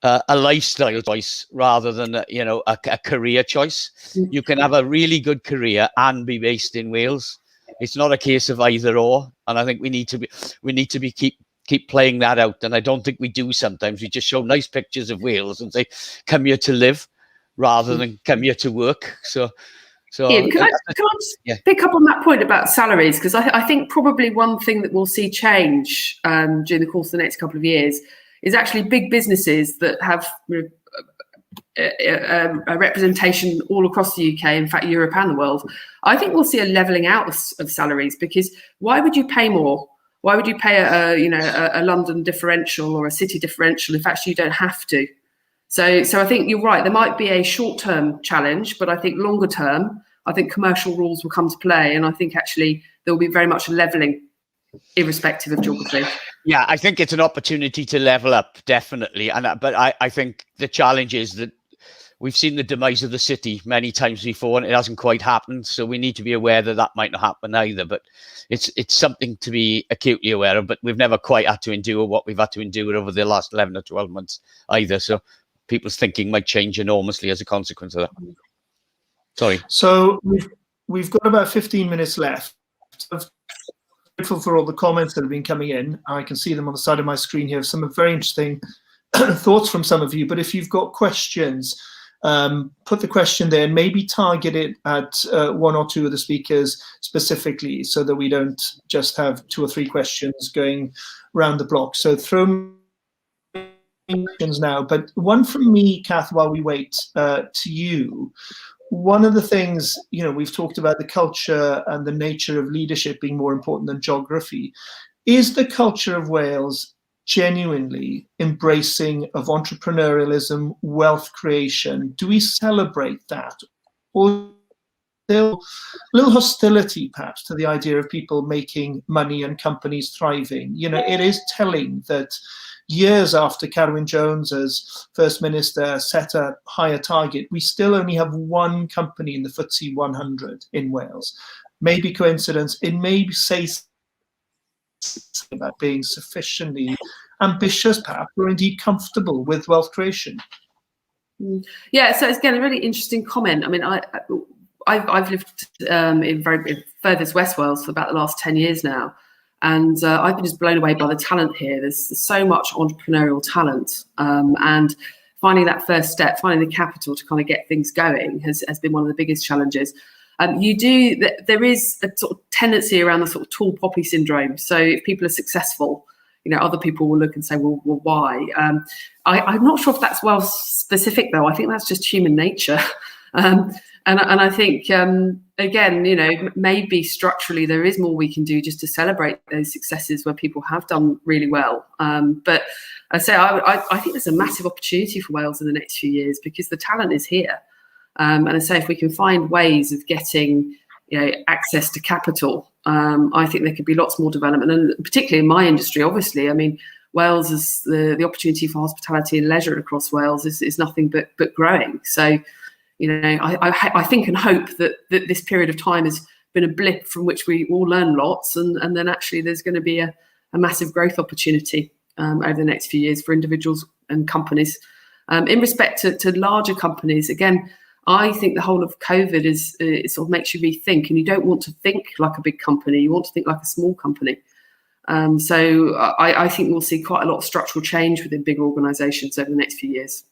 a lifestyle choice rather than a career choice. You can have a really good career and be based in Wales. It's not a case of either or, and I think we need to keep playing that out. And I don't think we do sometimes. We just show nice pictures of Wales and say, come here to live, rather than come here to work. So Ian, can I just pick up on that point about salaries? Because I think probably one thing that we'll see change during the course of the next couple of years is actually big businesses that have a representation all across the UK, in fact, Europe and the world. I think we'll see a levelling out of salaries, because why would you pay more? Why would you pay a London differential or a city differential if actually you don't have to? So I think you're right. There might be a short-term challenge, but I think longer term, I think commercial rules will come to play, and I think actually there will be very much a levelling, irrespective of geography. Yeah, I think it's an opportunity to level up, definitely. But I think the challenge is that we've seen the demise of the city many times before, and it hasn't quite happened. So we need to be aware that might not happen either. But it's something to be acutely aware of. But we've never quite had to endure what we've had to endure over the last 11 or 12 months either. So people's thinking might change enormously as a consequence of that. Sorry. So we've got about 15 minutes left. I'm grateful for all the comments that have been coming in. I can see them on the side of my screen here. Some very interesting thoughts from some of you. But if you've got questions, put the question there and maybe target it at one or two of the speakers specifically, so that we don't just have 2 or 3 questions going round the block. So throw questions now, but one from me, Kath, while we wait, to you. One of the things, we've talked about the culture and the nature of leadership being more important than geography. Is the culture of Wales genuinely embracing of entrepreneurialism, wealth creation? Do we celebrate that? Or still a little hostility perhaps to the idea of people making money and companies thriving? It is telling that years after Carwyn Jones as First Minister set a higher target, we still only have one company in the FTSE 100 in Wales. Maybe coincidence, it may say about being sufficiently ambitious perhaps, or indeed comfortable with wealth creation. Yeah, so it's again a really interesting comment. I mean, I've lived in furthest West Wales for about the last 10 years now, and I've been just blown away by the talent here. There's so much entrepreneurial talent, and finding that first step, finding the capital to kind of get things going has been one of the biggest challenges. There is a sort of tendency around the sort of tall poppy syndrome. So if people are successful, other people will look and say, well why? I'm not sure if that's Welsh specific though. I think that's just human nature. And I think, again, maybe structurally there is more we can do just to celebrate those successes where people have done really well. But I think there's a massive opportunity for Wales in the next few years because the talent is here. And I say if we can find ways of getting access to capital, I think there could be lots more development. And particularly in my industry, obviously, I mean, Wales is the opportunity for hospitality and leisure across Wales is nothing but growing. So, I think and hope that this period of time has been a blip from which we all learn lots, and then actually there's going to be a massive growth opportunity over the next few years for individuals and companies. In respect to larger companies, again, I think the whole of COVID it sort of makes you rethink, and you don't want to think like a big company. You want to think like a small company. So I think we'll see quite a lot of structural change within big organisations over the next few years.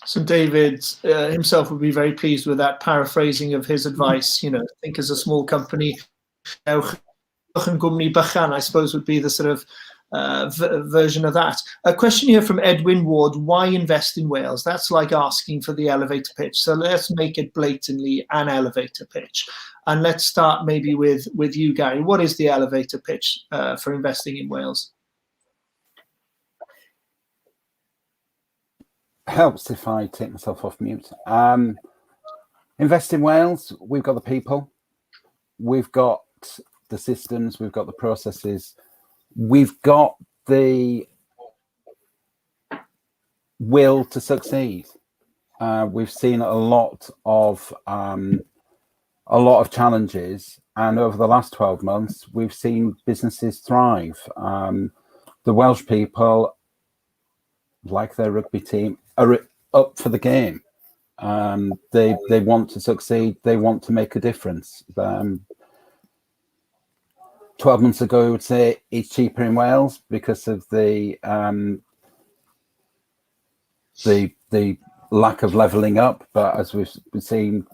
So David himself would be very pleased with that paraphrasing of his advice. Think as a small company. I suppose would be the sort of version of that. A question here from Edwin Ward: why invest in Wales? That's like asking for the elevator pitch. So let's make it blatantly an elevator pitch. And let's start maybe with you, Gary. What is the elevator pitch for investing in Wales? Helps if I take myself off mute. Invest in Wales. We've got the people. We've got the systems. We've got the processes. We've got the will to succeed. We've seen a lot of challenges, and over the last 12 months, we've seen businesses thrive. The Welsh people, like their rugby team, are up for the game. They want to succeed. They want to make a difference. 12 months ago, I would say it's cheaper in Wales because of the lack of levelling up. But as we've seen,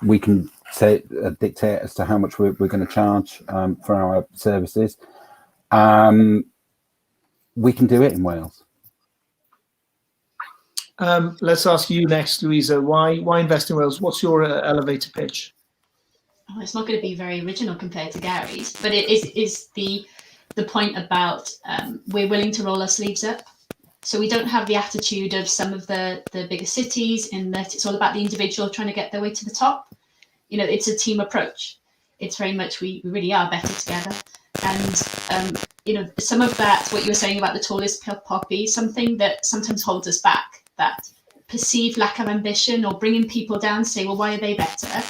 we can dictate as to how much we're going to charge for our services. We can do it in Wales. Let's ask you next, Louisa. Why invest in Wales? What's your elevator pitch? Oh, it's not going to be very original compared to Gary's, but it is the point about we're willing to roll our sleeves up. So we don't have the attitude of some of the bigger cities in that it's all about the individual trying to get their way to the top. It's a team approach. It's very much we really are better together. And some of that, what you were saying about the tallest poppy, something that sometimes holds us back, that perceived lack of ambition or bringing people down, say, well, why are they better?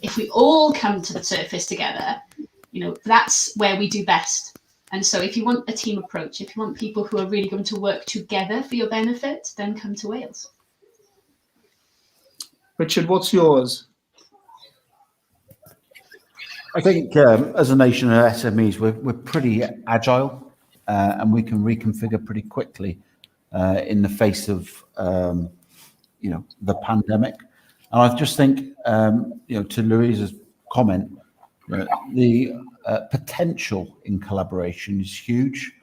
If we all come to the surface together, that's where we do best. And so if you want a team approach, if you want people who are really going to work together for your benefit, then come to Wales. Richard, what's yours? I think as a nation of SMEs, we're pretty agile and we can reconfigure pretty quickly in the face of the pandemic. And I just think, to Louisa's comment, the potential in collaboration is huge.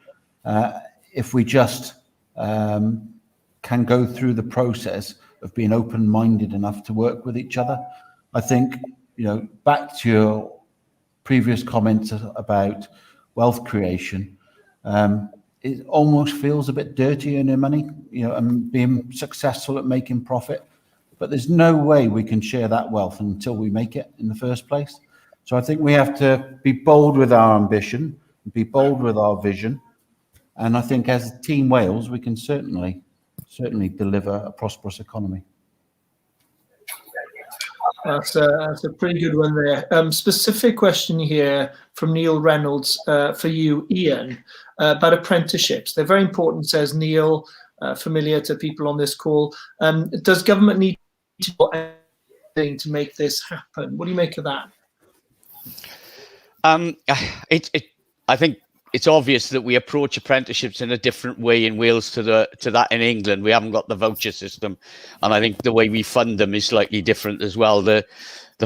If we just can go through the process of being open-minded enough to work with each other. I think, back to your previous comments about wealth creation, it almost feels a bit dirty earning money, and being successful at making profit. But there's no way we can share that wealth until we make it in the first place. So I think we have to be bold with our ambition, be bold with our vision. And I think as Team Wales, we can certainly deliver a prosperous economy. That's a pretty good one there. Specific question here from Neil Reynolds for you, Ian, about apprenticeships. They're very important, says Neil, familiar to people on this call. Does government need to do anything to make this happen? What do you make of that? I think it's obvious that we approach apprenticeships in a different way in Wales to that in England. We haven't got the voucher system, and I think the way we fund them is slightly different as well. The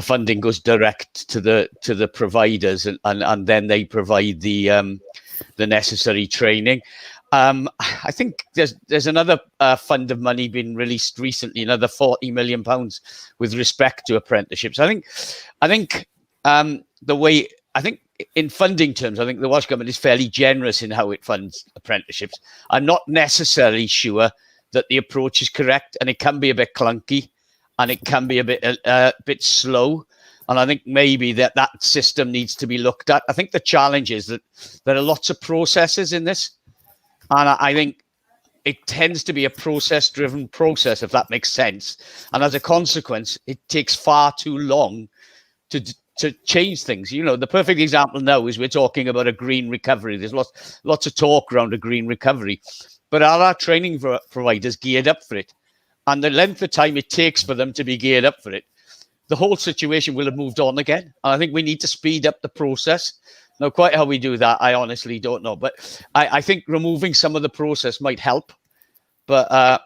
funding goes direct to the providers, and then they provide the necessary training. I think there's another fund of money been released recently, another £40 million with respect to apprenticeships. I think in funding terms, I think the Welsh Government is fairly generous in how it funds apprenticeships. I'm not necessarily sure that the approach is correct, and it can be a bit clunky, and it can be a bit slow. And I think maybe that system needs to be looked at. I think the challenge is that there are lots of processes in this, and I think it tends to be a process-driven process, if that makes sense. And as a consequence, it takes far too long to change things. The perfect example now is we're talking about a green recovery. There's lots of talk around a green recovery, but are our training providers geared up for it? And the length of time it takes for them to be geared up for it, the whole situation will have moved on again. And I think we need to speed up the process. Now, quite how we do that, I honestly don't know. But I think removing some of the process might help. But,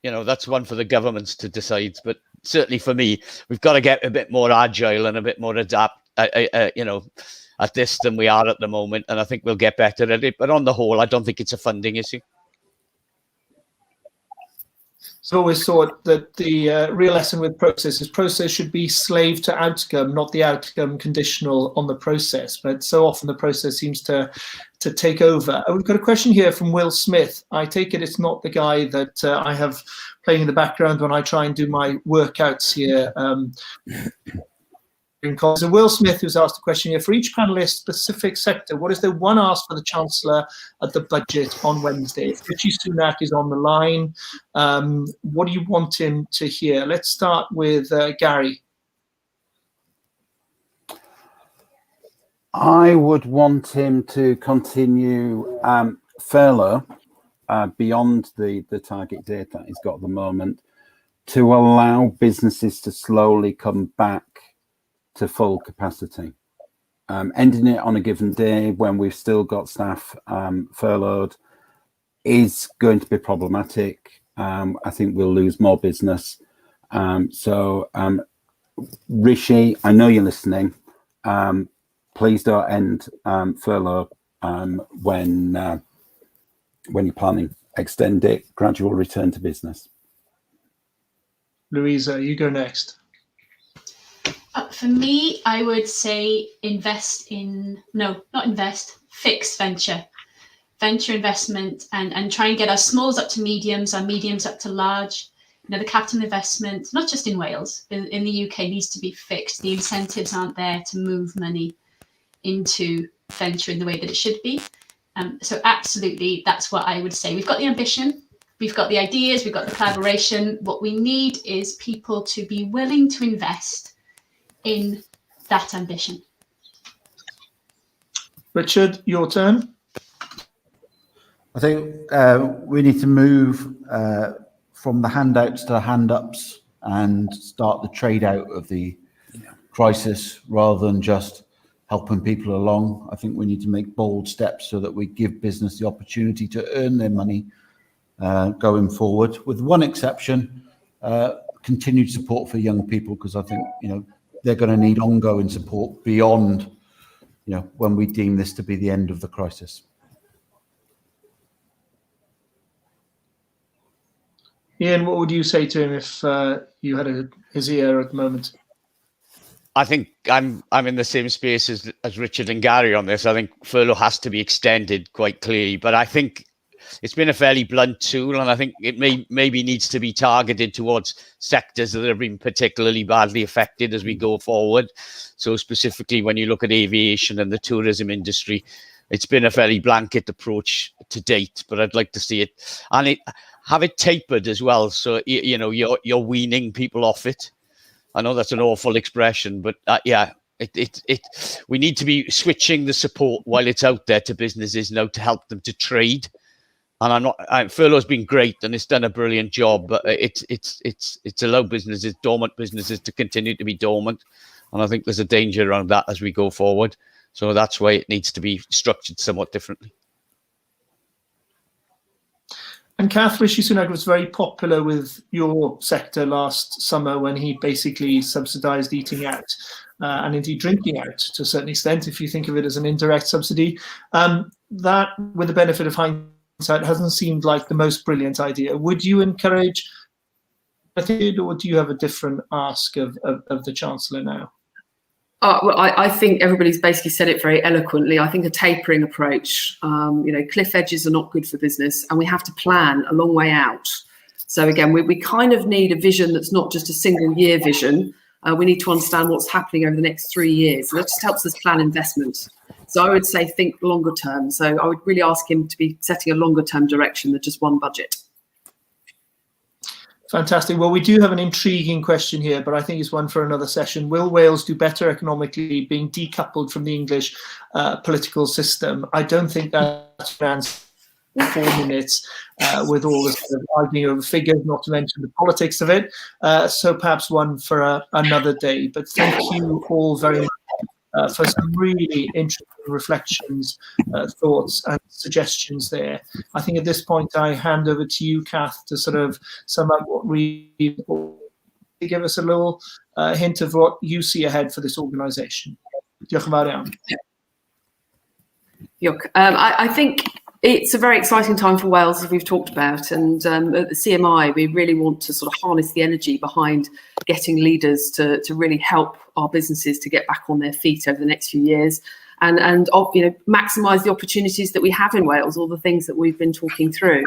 that's one for the governments to decide. But certainly for me, we've got to get a bit more agile and a bit more adapt, at this than we are at the moment. And I think we'll get better at it. But on the whole, I don't think it's a funding issue. I've always thought that the real lesson with process should be slave to outcome, not the outcome conditional on the process. But so often the process seems to take over. We've got a question here from Will Smith. I take it it's not the guy that I have playing in the background when I try and do my workouts here. So Will Smith, who's asked a question here, for each panelist specific sector, what is the one ask for the Chancellor at the budget on Wednesday? If Rishi Sunak is on the line, what do you want him to hear? Let's start with Gary. I would want him to continue furlough beyond the target date that he's got at the moment, to allow businesses to slowly come back to full capacity. Ending it on a given day when we've still got staff furloughed is going to be problematic. I think we'll lose more business. So Rishi, I know you're listening. Please don't end furlough when you're planning. Extend it, gradual return to business. Louisa, you go next. For me, I would say fix venture investment, and try and get our smalls up to mediums, our mediums up to large. The capital investment, not just in Wales, in the UK, needs to be fixed. The incentives aren't there to move money into venture in the way that it should be. So absolutely, that's what I would say. We've got the ambition, we've got the ideas, we've got the collaboration. What we need is people to be willing to invest in that ambition. Richard, your turn. I think we need to move from the handouts to the hand-ups and start the trade out of the crisis rather than just helping people along. I think we need to make bold steps so that we give business the opportunity to earn their money going forward, with one exception. continued support for young people, because I think, you know, they're going to need ongoing support beyond, you know, when we deem this to be the end of the crisis. Ian, what would you say to him if you had his ear at the moment? I think I'm in the same space as Richard and Gary on this. I think furlough has to be extended quite clearly, but I think it's been a fairly blunt tool, and I think it maybe needs to be targeted towards sectors that have been particularly badly affected as we go forward. So specifically, when you look at aviation and the tourism industry, it's been a fairly blanket approach to date, but I'd like to see it and have it tapered as well. So you know, you're weaning people off it. I know that's an awful expression, but yeah, we need to be switching the support while it's out there to businesses now to help them to trade. And furlough's been great and it's done a brilliant job, but it's allowed businesses, dormant businesses, to continue to be dormant. And I think there's a danger around that as we go forward. So that's why it needs to be structured somewhat differently. And Kath, Rishi Sunak was very popular with your sector last summer when he basically subsidised eating out and indeed drinking out to a certain extent, if you think of it as an indirect subsidy. That, with the benefit of hindsight, hasn't seemed like the most brilliant idea. Would you encourage it, or do you have a different ask of the Chancellor now? Well, I think everybody's basically said it very eloquently. I think a tapering approach, you know, cliff edges are not good for business, and we have to plan a long way out. So again, we kind of need a vision that's not just a single year vision. We need to understand what's happening over the next 3 years. And that just helps us plan investment. So I would say think longer term. So I would really ask him to be setting a longer term direction than just one budget. Fantastic. Well, we do have an intriguing question here, but I think it's one for another session. Will Wales do better economically being decoupled from the English political system? I don't think that's an answer in 4 minutes with all the sort of arguing over figures, not to mention the politics of it. So perhaps one for another day. But thank you all very much for some really interesting reflections, thoughts and suggestions there. I think at this point I hand over to you, Kath, to sort of sum up what we give us a little hint of what you see ahead for this organisation. Diolch yn fawr iawn. I think it's a very exciting time for Wales, as we've talked about, and at the CMI we really want to sort of harness the energy behind getting leaders to really help our businesses to get back on their feet over the next few years, and you know, maximise the opportunities that we have in Wales, all the things that we've been talking through.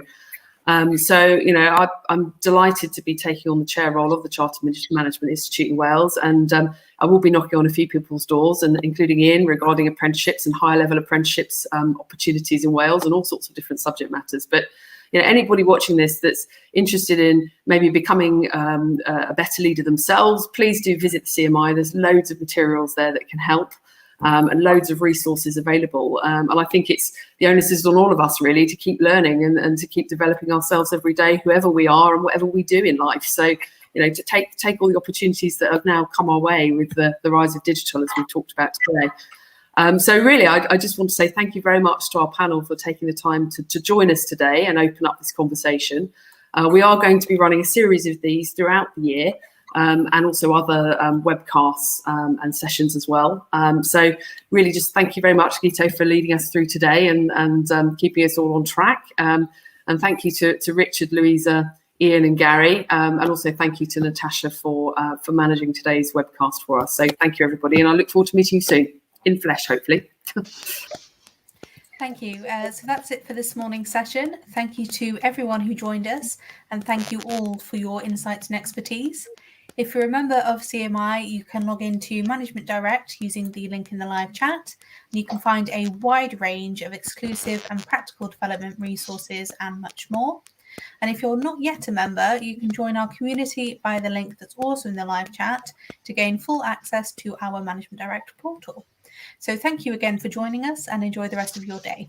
So, you know, I'm delighted to be taking on the chair role of the Chartered Management Institute in Wales, and I will be knocking on a few people's doors, and including Ian, regarding apprenticeships and higher level apprenticeships opportunities in Wales and all sorts of different subject matters. But you know, anybody watching this that's interested in maybe becoming a better leader themselves, please do visit the CMI. There's loads of materials there that can help. And loads of resources available. And I think it's the onus is on all of us really to keep learning and to keep developing ourselves every day, whoever we are and whatever we do in life. So, you know, to take all the opportunities that have now come our way with the rise of digital, as we've talked about today. So really, I just want to say thank you very much to our panel for taking the time to join us today and open up this conversation. We are going to be running a series of these throughout the year. And also other webcasts and sessions as well. So really just thank you very much, Guito, for leading us through today and keeping us all on track. And thank you to Richard, Louisa, Ian and Gary. And also thank you to Natasha for managing today's webcast for us. So thank you, everybody. And I look forward to meeting you soon, in flesh, hopefully. Thank you. So that's it for this morning's session. Thank you to everyone who joined us, and thank you all for your insights and expertise. If you're a member of CMI, you can log into Management Direct using the link in the live chat, and you can find a wide range of exclusive and practical development resources and much more. And if you're not yet a member, you can join our community via the link that's also in the live chat to gain full access to our Management Direct portal. So thank you again for joining us, and enjoy the rest of your day.